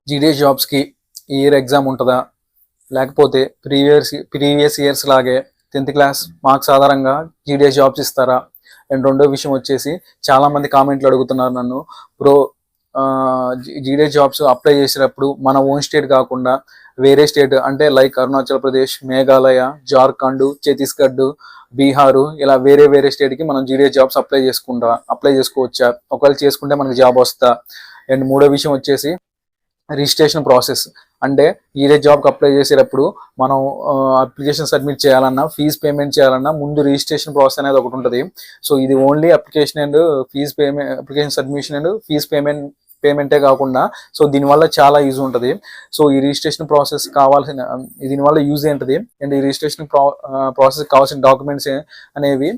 GDS జాబ్స్కి ఈ year exam ఉంటుందా, లేకపోతే ప్రీవియస్ ఇయర్స్ లాగే 10th క్లాస్ మార్క్స్ ఆధారంగా జీడీఎస్ జాబ్స్ ఇస్తారా? అండ్ రెండో విషయం వచ్చేసి చాలామంది కామెంట్లు అడుగుతున్నారు నన్ను, బ్రో జీడీఎస్ జాబ్స్ అప్లై చేసేటప్పుడు మన ఓన్ స్టేట్ కాకుండా వేరే స్టేట్ అంటే లైక్ అరుణాచల్ ప్రదేశ్, మేఘాలయ, జార్ఖండ్, ఛత్తీస్గఢ్, బీహారు ఇలా వేరే వేరే స్టేట్కి మనం జీడీఎస్ జాబ్స్ అప్లై చేసుకోవచ్చా? ఒకవేళ చేసుకుంటే మనకి జాబ్ వస్తా? అండ్ మూడో విషయం వచ్చేసి రిజిస్ట్రేషన్ ప్రాసెస్. అంటే ఈడే జాబ్కి అప్లై చేసేటప్పుడు మనం అప్లికేషన్ సబ్మిట్ చేయాలన్నా, ఫీజ్ పేమెంట్ చేయాలన్నా ముందు రిజిస్ట్రేషన్ ప్రాసెస్ అనేది ఒకటి ఉంటుంది. సో ఇది only application and application submission and fees పేమెంటే కాకుండా సో దీనివల్ల చాలా యూజ్ ఉంటుంది. సో ఈ రిజిస్ట్రేషన్ ప్రాసెస్ కావాల్సిన దీనివల్ల యూజ్ ఏంటిది అండ్ ఈ రిజిస్ట్రేషన్ ప్రాసెస్ కావాల్సిన డాక్యుమెంట్స్ అనేవి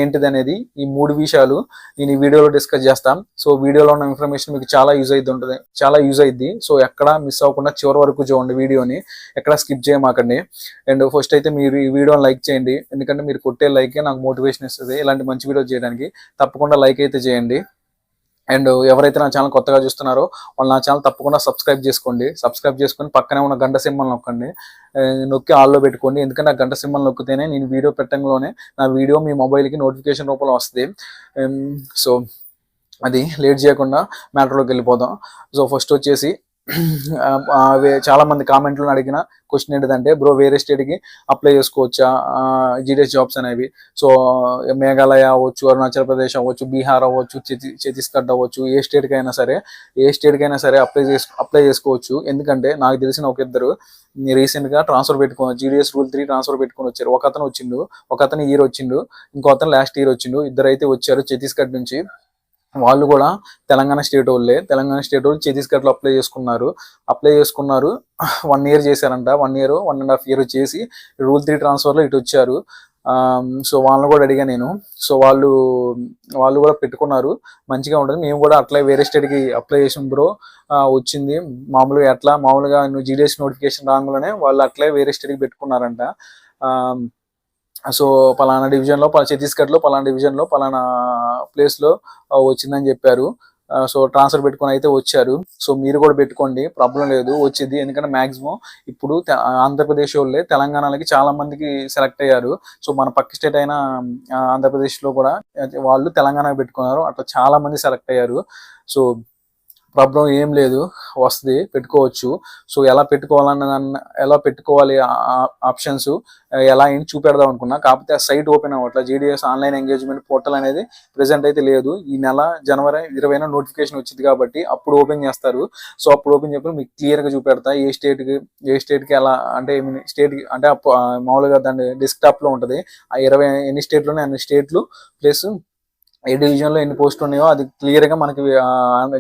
ఏంటిది అనేది ఈ మూడు విషయాలు నేను ఈ వీడియోలో డిస్కస్ చేస్తాను. సో వీడియోలో ఉన్న ఇన్ఫర్మేషన్ మీకు చాలా యూజ్ అయ్యింది. సో ఎక్కడ మిస్ అవ్వకుండా చివరి వరకు చూడండి, వీడియోని ఎక్కడ స్కిప్ చేయమాకండి. అండ్ ఫస్ట్ అయితే మీరు ఈ వీడియోని లైక్ చేయండి, ఎందుకంటే మీరు కొట్టే లైకే నాకు మోటివేషన్ ఇస్తుంది ఇలాంటి మంచి వీడియో చేయడానికి. తప్పకుండా లైక్ అయితే చేయండి. అండ్ ఎవరైతే నా ఛానల్ కొత్తగా చూస్తున్నారో వాళ్ళు నా ఛానల్ తప్పకుండా సబ్స్క్రైబ్ చేసుకొని పక్కనే ఉన్న గంట సింబల్ నొక్కి ఆల్లో పెట్టుకోండి. ఎందుకంటే ఆ గంట సింబల్ నొక్కితేనే నేను వీడియో పెట్టడంలోనే నా వీడియో మీ మొబైల్కి నోటిఫికేషన్ రూపంలో వస్తుంది. సో అది లేట్ చేయకుండా మ్యాటర్లోకి వెళ్ళిపోదాం. సో ఫస్ట్ వచ్చేసి చాలా మంది కామెంట్లో అడిగిన క్వశ్చన్ ఏంటిదంటే, బ్రో వేరే స్టేట్కి అప్లై చేసుకోవచ్చా జీడీఎస్ జాబ్స్ అనేవి? సో మేఘాలయ అవ్వచ్చు, అరుణాచల్ ప్రదేశ్ అవ్వచ్చు, బీహార్ అవ్వచ్చు, ఛత్తీస్గఢ్ అవ్వచ్చు, ఏ స్టేట్కైనా సరే అప్లై చేసుకోవచ్చు. ఎందుకంటే నాకు తెలిసిన ఒక ఇద్దరు రీసెంట్గా జీడీఎస్ రూల్ 3 ట్రాన్స్ఫర్ పెట్టుకొని వచ్చారు. ఒక అతను ఇయర్ వచ్చిండు, ఇంకో అతను లాస్ట్ ఇయర్ వచ్చిండు. ఇద్దరు అయితే వచ్చారు ఛత్తీస్గఢ్ నుంచి. వాళ్ళు కూడా తెలంగాణ స్టేట్ వాళ్ళు ఛత్తీస్గఢ్లో అప్లై చేసుకున్నారు. 1 year చేశారంట. 1.5 year చేసి రూల్ 3 ట్రాన్స్ఫర్లో ఇటు వచ్చారు. సో వాళ్ళని కూడా అడిగా నేను. సో వాళ్ళు కూడా పెట్టుకున్నారు, మంచిగా ఉంటుంది. మేము కూడా అట్లా వేరే స్టేట్కి అప్లై చేసాం బ్రో, వచ్చింది మామూలుగా నువ్వు జీడీఎస్ నోటిఫికేషన్ రాగానే వాళ్ళు అట్లే వేరే స్టేట్కి పెట్టుకున్నారంట. సో పలానా డివిజన్లో ఛత్తీస్గఢ్లో పలానా డివిజన్లో పలానా ప్లేస్లో వచ్చిందని చెప్పారు. సో ట్రాన్స్ఫర్ పెట్టుకొని అయితే వచ్చారు. సో మీరు కూడా పెట్టుకోండి, ప్రాబ్లం లేదు, వచ్చింది. ఎందుకంటే మ్యాక్సిమం ఇప్పుడు ఆంధ్రప్రదేశ్ వాళ్ళే తెలంగాణకి చాలా మందికి సెలెక్ట్ అయ్యారు. సో మన పక్క స్టేట్ అయిన ఆంధ్రప్రదేశ్లో కూడా వాళ్ళు తెలంగాణకి పెట్టుకున్నారు, అట్లా చాలా మంది సెలెక్ట్ అయ్యారు. సో ప్రాబ్లం ఏం లేదు, వస్తుంది, పెట్టుకోవచ్చు. సో ఎలా పెట్టుకోవాలి ఆప్షన్స్ ఎలా ఏంటి చూపెడదాం అనుకున్నా, కాకపోతే ఆ సైట్ ఓపెన్ అవ్వట్లా. జీడీఎస్ ఆన్లైన్ ఎంగేజ్మెంట్ పోర్టల్ అనేది ప్రెసెంట్ అయితే లేదు. ఈ నెల జనవరి 20న నోటిఫికేషన్ వచ్చింది కాబట్టి అప్పుడు ఓపెన్ చేస్తారు. సో అప్పుడు ఓపెన్ చెప్పి మీకు క్లియర్గా చూపెడతా ఏ స్టేట్కి ఎలా అంటే స్టేట్కి అంటే మామూలుగా దాని డెస్క్టాప్లో ఉంటుంది. ఆ 20 ఎన్ని స్టేట్లోనే అన్ని స్టేట్లు ప్లస్ ఏ డివిజన్లో ఎన్ని పోస్టులు ఉన్నాయో అది క్లియర్గా మనకి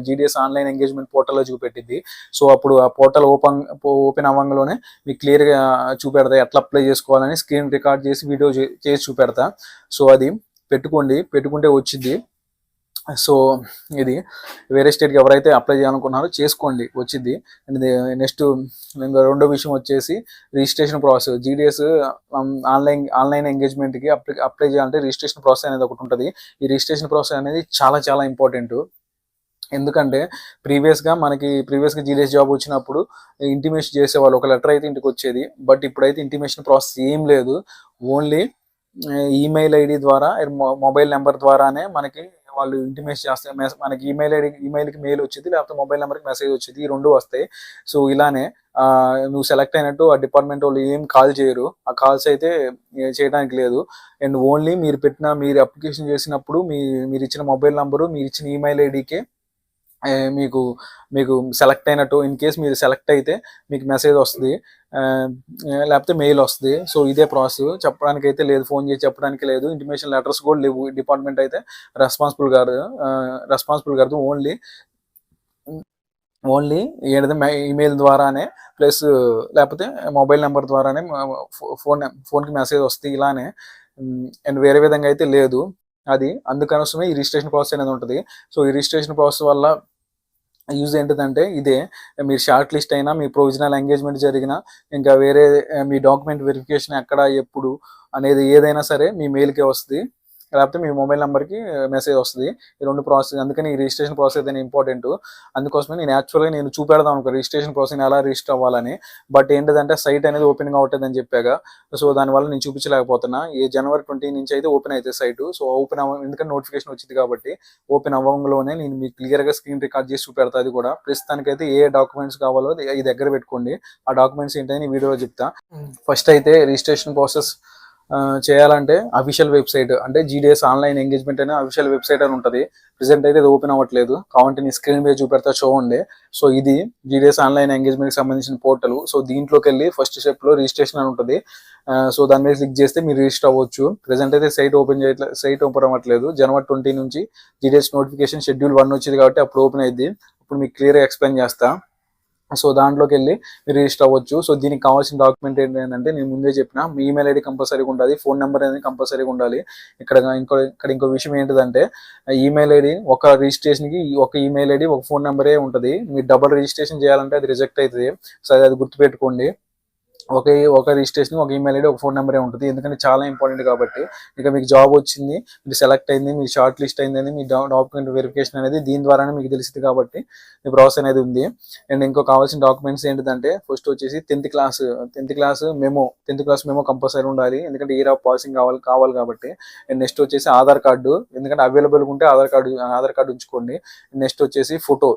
జీడీఎస్ ఆన్లైన్ ఎంగేజ్మెంట్ పోర్టల్లో చూపెట్టింది. సో అప్పుడు ఆ పోర్టల్ ఓపెన్ అవ్వగానే మీకు క్లియర్గా చూపెడతా ఎట్లా అప్లై చేసుకోవాలని స్క్రీన్ రికార్డ్ చేసి వీడియో చేసి చూపెడతా. సో అది పెట్టుకుంటే వచ్చింది. సో ఇది వేరే స్టేట్కి ఎవరైతే అప్లై చేయాలనుకున్నారో చేసుకోండి, వచ్చింది. అండ్ నెక్స్ట్ రెండో విషయం వచ్చేసి రిజిస్ట్రేషన్ ప్రాసెస్. జీడీఎస్ ఆన్లైన్ ఎంగేజ్మెంట్కి అప్లై చేయాలంటే రిజిస్ట్రేషన్ ప్రాసెస్ అనేది ఒకటి ఉంటుంది. ఈ రిజిస్ట్రేషన్ ప్రాసెస్ అనేది చాలా చాలా ఇంపార్టెంట్. ఎందుకంటే ప్రీవియస్గా జీడీఎస్ జాబ్ వచ్చినప్పుడు ఇంటిమేషన్ చేసేవాళ్ళు, ఒక లెటర్ అయితే ఇంటికి వచ్చేది. బట్ ఇప్పుడైతే ఇంటిమేషన్ ప్రాసెస్ ఏం లేదు, ఓన్లీ ఈమెయిల్ ఐడి ద్వారా మొబైల్ నెంబర్ ద్వారానే మనకి వాళ్ళు ఇంటిమేషన్ చేస్తారు. మనకి ఈమెయిల్కి మెయిల్ వచ్చింది, లేకపోతే మొబైల్ నెంబర్కి మెసేజ్ వచ్చింది, ఈ 2 వస్తాయి. సో ఇలానే నువ్వు సెలెక్ట్ అయినట్టు ఆ డిపార్ట్మెంట్ వాళ్ళు ఏం కాల్ చేయరు, ఆ కాల్స్ అయితే చేయడానికి లేదు. అండ్ ఓన్లీ మీరు అప్లికేషన్ చేసినప్పుడు మీరు ఇచ్చిన మొబైల్ నెంబరు, మీరు ఇచ్చిన ఈమెయిల్ ఐడికే మీకు సెలెక్ట్ అయినట్టు. ఇన్ కేస్ మీరు సెలెక్ట్ అయితే మీకు మెసేజ్ వస్తుంది, లేకపోతే మెయిల్ వస్తుంది. సో ఇదే ప్రాసెస్, చెప్పడానికి అయితే లేదు, ఫోన్ చేసి చెప్పడానికి లేదు, ఇంటిమేషన్ లెటర్స్ కూడా లేవు. డిపార్ట్మెంట్ అయితే రెస్పాన్సిబుల్ కాదు, ఓన్లీ ఏంటంటే ఈమెయిల్ ద్వారానే ప్లస్ లేకపోతే మొబైల్ నెంబర్ ద్వారానే ఫోన్కి మెసేజ్ వస్తుంది, ఇలానే. అండ్ వేరే విధంగా అయితే లేదు. అది అందుకోసమే ఈ రిజిస్ట్రేషన్ ప్రాసెస్ అనేది ఉంటుంది. సో ఈ రిజిస్ట్రేషన్ ప్రాసెస్ వల్ల యూజ్ ఏంటిదంటే ఇదే, మీరు షార్ట్ లిస్ట్ అయినా, మీ ప్రొవిజనల్ ఎంగేజ్మెంట్ జరిగినా, ఇంకా వేరే మీ డాక్యుమెంట్ వెరిఫికేషన్ ఎక్కడ ఎప్పుడు అనేది ఏదైనా సరే మీ మెయిల్కే వస్తుంది. లేకపోతే మీ మొబైల్ నెంబర్కి మెసేజ్ వస్తుంది. ఈ 2 ప్రాసెస్. అందుకని ఈ రిజిస్ట్రేషన్ ప్రాసెస్ అయితే ఇంపార్టెంట్. అందుకోసమే నేను యాక్చువల్గా చూపెడదాం అనుకో రిజిస్ట్రేషన్ ప్రాసెస్ ఎలా రిజిస్టర్ అవ్వాలని. బట్ ఏంటిదంటే సైట్ అనేది ఓపెన్ అవ్వట్లేదని చెప్పాగా. సో దానివల్ల నేను చూపించలేకపోతున్నా. ఈ జనవరి 20 నుంచి అయితే ఓపెన్ అవుతుంది సైట్. సో ఓపెన్ ఎందుకంటే నోటిఫికేషన్ వచ్చింది కాబట్టి ఓపెన్ అవ్వడంలోనే నేను మీకు క్లియర్గా స్క్రీన్ రికార్డ్ చేసి చూపెడతా. అది కూడా ప్రస్తుతానికైతే ఏ డాక్యుమెంట్స్ కావాలో ఈ దగ్గర పెట్టుకోండి. ఆ డాక్యుమెంట్స్ ఏంటని వీడియోలో చెప్తా. ఫస్ట్ అయితే రిజిస్ట్రేషన్ ప్రాసెస్ చేయాలంటే అఫీషియల్ వెబ్సైట్ అంటే జీడిఎస్ ఆన్లైన్ ఎంగేజ్మెంట్ అనే అఫీషియల్ వెబ్సైట్ అని ఉంటుంది. ప్రెసెంట్ అయితే ఇది ఓపెన్ అవ్వట్లేదు. కావాలంటే నీ స్క్రీన్ మీద చూపెడతా చూడండి. సో ఇది జీడిఎస్ ఆన్లైన్ ఎంగేజ్మెంట్కి సంబంధించిన పోర్టల్. సో దీంట్లోకి వెళ్ళి ఫస్ట్ స్టెప్లో రిజిస్ట్రేషన్ అని ఉంటుంది. సో దాని మీద క్లిక్ చేస్తే మీరు రిజిస్టర్ అవ్వచ్చు. ప్రెసెంట్ అయితే సైట్ ఓపెన్ అవ్వట్లేదు. జనవరి 20 నుంచి జీడిఎస్ నోటిఫికేషన్ షెడ్యూల్ 1 వచ్చింది కాబట్టి అప్పుడు ఓపెన్ అయింది. ఇప్పుడు మీకు క్లియర్గా ఎక్స్ప్లెయిన్ చేస్తా. సో దాంట్లోకి వెళ్ళి మీరు రిజిస్టర్ అవ్వచ్చు. సో దీనికి కావాల్సిన డాక్యుమెంట్ ఏంటంటే నేను ముందే చెప్పిన మీ ఈమెయిల్ ఐడి కంపల్సరీగా ఉండాలి, ఫోన్ నెంబర్ అనేది కంపల్సరీగా ఉండాలి. ఇంకో విషయం ఏంటిదంటే ఈమెయిల్ ఐడి ఒక రిజిస్ట్రేషన్కి ఒక ఈమెయిల్ ఐడి ఒక ఫోన్ నెంబరే ఉంటుంది. మీరు డబుల్ రిజిస్ట్రేషన్ చేయాలంటే అది రిజెక్ట్ అవుతుంది. సో అది గుర్తుపెట్టుకోండి. ఒక రిజిస్ట్రేషన్ ఒక ఈమెయిల్ ఐడి ఒక ఫోన్ నెంబరే ఉంటుంది. ఎందుకంటే చాలా ఇంపార్టెంట్ కాబట్టి. ఇక మీకు జాబ్ వచ్చింది, మీరు సెలెక్ట్ అయింది, మీరు షార్ట్ లిస్ట్ అయింది, మీ డాక్యుమెంట్ వెరిఫికేషన్ అనేది దీని ద్వారానే మీకు తెలిసింది కాబట్టి ఈ ప్రాసెస్ అనేది ఉంది. అండ్ ఇంకో కావాల్సిన డాక్యుమెంట్స్ ఏంటిదంటే ఫస్ట్ వచ్చేసి 10th క్లాస్ మెమో కంపల్సరీ ఉండాలి. ఎందుకంటే ఇయర్ ఆఫ్ పాసింగ్ కావాలి కాబట్టి. అండ్ నెక్స్ట్ వచ్చేసి ఆధార్ కార్డు, ఎందుకంటే అవైలబుల్గా ఉంటే ఆధార్ కార్డు ఉంచుకోండి. నెక్స్ట్ వచ్చేసి ఫోటో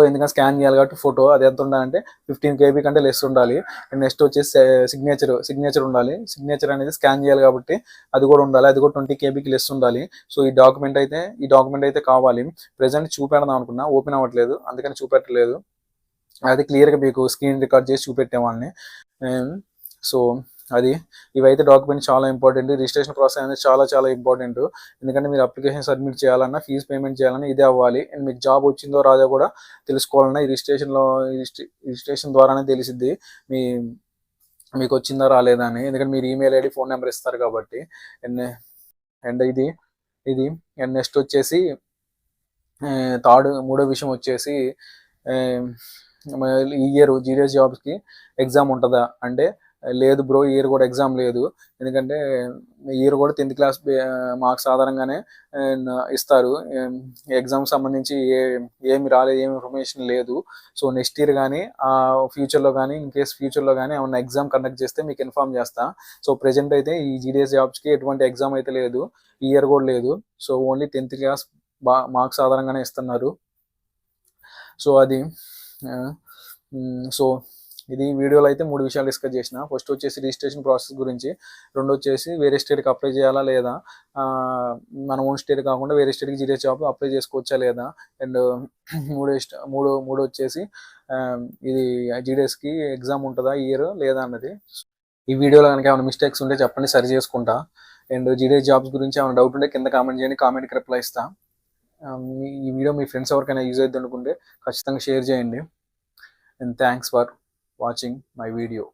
ఎందుకంటే స్కాన్ చేయాలి కాబట్టి ఫోటో అది ఎంత ఉండాలంటే 15 KB కంటే లెస్ ఉండాలి. అండ్ నెక్స్ట్ వచ్చేసి సిగ్నేచర్ ఉండాలి. సిగ్నేచర్ అనేది స్కాన్ చేయాలి కాబట్టి అది కూడా ఉండాలి. అది కూడా 20 KBకి లెస్ ఉండాలి. సో ఈ డాక్యుమెంట్ అయితే కావాలి. ప్రెసెంట్ చూపెడదాం అనుకున్నా, ఓపెన్ అవ్వట్లేదు, అందుకని చూపెట్టలేదు. అది క్లియర్గా మీకు స్క్రీన్ రికార్డ్ చేసి చూపెట్టేవాళ్ళని. సో అది ఇవైతే డాక్యుమెంట్ చాలా ఇంపార్టెంట్. రిజిస్ట్రేషన్ ప్రాసెస్ అనేది చాలా ఇంపార్టెంట్. ఎందుకంటే మీరు అప్లికేషన్ సబ్మిట్ చేయాలన్నా, ఫీజు పేమెంట్ చేయాలన్నా ఇదే అవ్వాలి. అండ్ మీకు జాబ్ వచ్చిందో రాదో కూడా తెలుసుకోవాలన్నా ఈ రిజిస్ట్రేషన్ ద్వారానే తెలిసిద్ది మీకు వచ్చిందా రాలేదా అని. ఎందుకంటే మీరు ఈమెయిల్ ఐడి ఫోన్ నెంబర్ ఇస్తారు కాబట్టి. అండ్ ఇది అండ్ నెక్స్ట్ వచ్చేసి మూడో విషయం వచ్చేసి ఈ ఇయర్ జీడిఎస్ జాబ్స్కి ఎగ్జామ్ ఉంటుందా అంటే లేదు బ్రో, ఇయర్ కూడా ఎగ్జామ్ లేదు. ఎందుకంటే ఇయర్ కూడా 10th క్లాస్ మార్క్స్ ఆధారంగానే ఇస్తారు. ఎగ్జామ్ సంబంధించి ఏమి రాలేదు, ఏమి ఇన్ఫర్మేషన్ లేదు. సో నెక్స్ట్ ఇయర్ కానీ ఫ్యూచర్లో కానీ ఫ్యూచర్లో కానీ ఏమన్నా ఎగ్జామ్ కండక్ట్ చేస్తే మీకు ఇన్ఫార్మ్ చేస్తా. సో ప్రెజెంట్ అయితే ఈ జీడిఎస్ జాబ్స్కి ఎటువంటి ఎగ్జామ్ అయితే లేదు, ఈ ఇయర్ కూడా లేదు. So only 10th class marks ఆధారంగానే ఇస్తున్నారు. సో అది సో ఇది వీడియోలో అయితే 3 విషయాలు డిస్కస్ చేసిన. ఫస్ట్ వచ్చేసి రిజిస్ట్రేషన్ ప్రాసెస్ గురించి, రెండు వచ్చేసి వేరే స్టేట్కి అప్లై చేయాలా లేదా, మన ఓన్ స్టేట్ కాకుండా వేరే స్టేట్కి జీడిఎస్ జాబ్ అప్లై చేసుకోవచ్చా లేదా, అండ్ మూడు వచ్చేసి ఇది జీడిఎస్కి ఎగ్జామ్ ఉంటుందా ఇయర్ లేదా అన్నది. ఈ వీడియోలో కనుక ఏమైనా మిస్టేక్స్ ఉంటే చెప్పండి, సరి చేసుకుంటా. అండ్ జీడిఎస్ జాబ్స్ గురించి ఏమైనా డౌట్ ఉంటే కింద కామెంట్ చేయండి, కామెంట్కి రిప్లై ఇస్తా. ఈ వీడియో మీ ఫ్రెండ్స్ ఎవరికైనా యూజ్ అవుతుంది అనుకుంటే ఖచ్చితంగా షేర్ చేయండి. And thanks for watching my video.